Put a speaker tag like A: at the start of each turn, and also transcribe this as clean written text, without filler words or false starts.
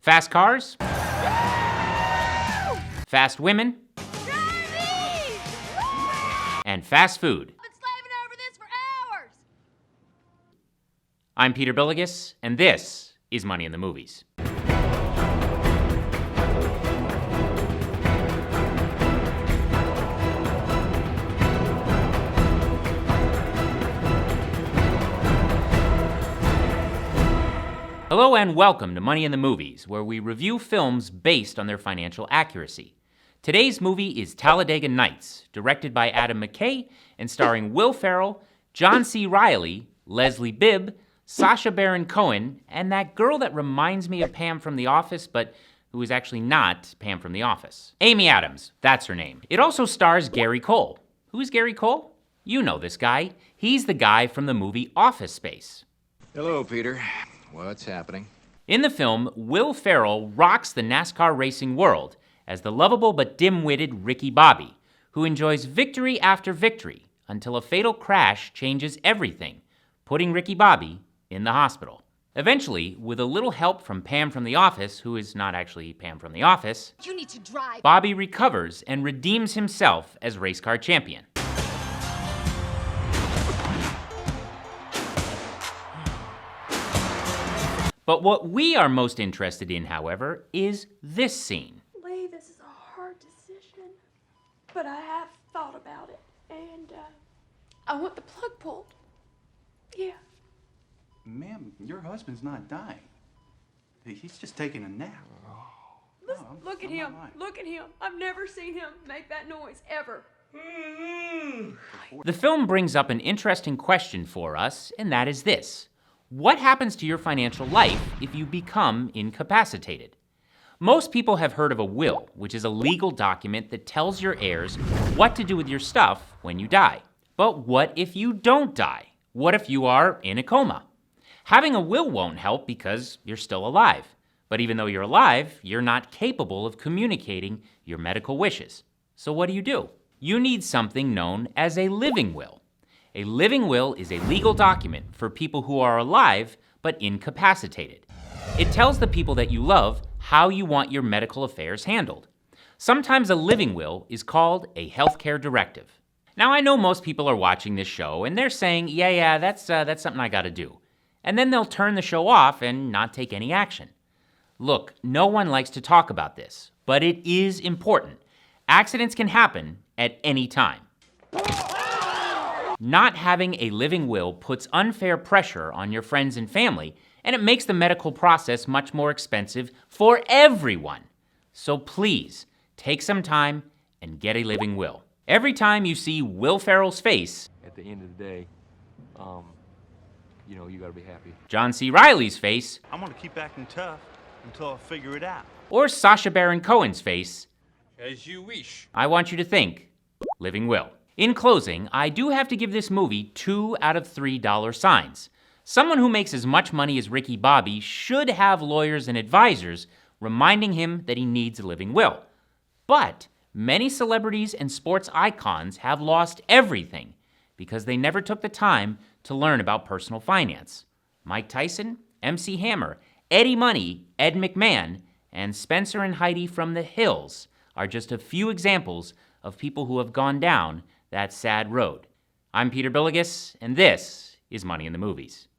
A: Fast cars? Fast women? And fast food.
B: I've been slaving over this for hours.
A: I'm Peter Bielagus, and this is Money in the Movies. Hello and welcome to Money in the Movies, where we review films based on their financial accuracy. Today's movie is Talladega Nights, directed by Adam McKay and starring Will Ferrell, John C. Reilly, Leslie Bibb, Sacha Baron Cohen, and that girl that reminds me of Pam from The Office, but who is actually not Pam from The Office. Amy Adams, that's her name. It also stars Gary Cole. Who is Gary Cole? You know this guy. He's the guy from the movie Office Space.
C: Hello, Peter. What's happening?
A: In the film, Will Ferrell rocks the NASCAR racing world as the lovable but dim-witted Ricky Bobby, who enjoys victory after victory until a fatal crash changes everything, putting Ricky Bobby in the hospital. Eventually, with a little help from Pam from The Office, who is not actually Pam from The Office,
B: You need to drive.
A: Bobby recovers and redeems himself as race car champion. But what we are most interested in, however, is this scene.
D: Lee, this is a hard decision, but I have thought about it, and I want the plug pulled. Yeah.
E: Ma'am, your husband's not dying. He's just taking a nap.
D: Look at
E: I'm
D: him.
E: all right.
D: Look at him. I've never seen him make that noise, ever.
A: The film brings up an interesting question for us, and that is this. What happens to your financial life if you become incapacitated? Most people have heard of a will, which is a legal document that tells your heirs what to do with your stuff when you die. But what if you don't die? What if you are in a coma? Having a will won't help because you're still alive. But even though you're alive, you're not capable of communicating your medical wishes. So what do? You need something known as a living will. A living will is a legal document for people who are alive but incapacitated. It tells the people that you love how you want your medical affairs handled. Sometimes a living will is called a healthcare directive. Now I know most people are watching this show and they're saying, yeah, that's something I gotta do. And then they'll turn the show off and not take any action. Look, no one likes to talk about this, but it is important. Accidents can happen at any time. Not having a living will puts unfair pressure on your friends and family, and it makes the medical process much more expensive for everyone. So please, take some time and get a living will. Every time you see Will Ferrell's face,
F: at the end of the day, you gotta be happy.
A: John C. Reilly's face,
G: I'm gonna keep acting tough until I figure it out.
A: or Sacha Baron Cohen's face,
G: As you wish.
A: I want you to think, living will. In closing, I do have to give this movie 2 out of 3 dollar signs. Someone who makes as much money as Ricky Bobby should have lawyers and advisors reminding him that he needs a living will. But many celebrities and sports icons have lost everything because they never took the time to learn about personal finance. Mike Tyson, MC Hammer, Eddie Money, Ed McMahon, and Spencer and Heidi from The Hills are just a few examples of people who have gone down that sad road. I'm Peter Bielagus, and this is Money in the Movies.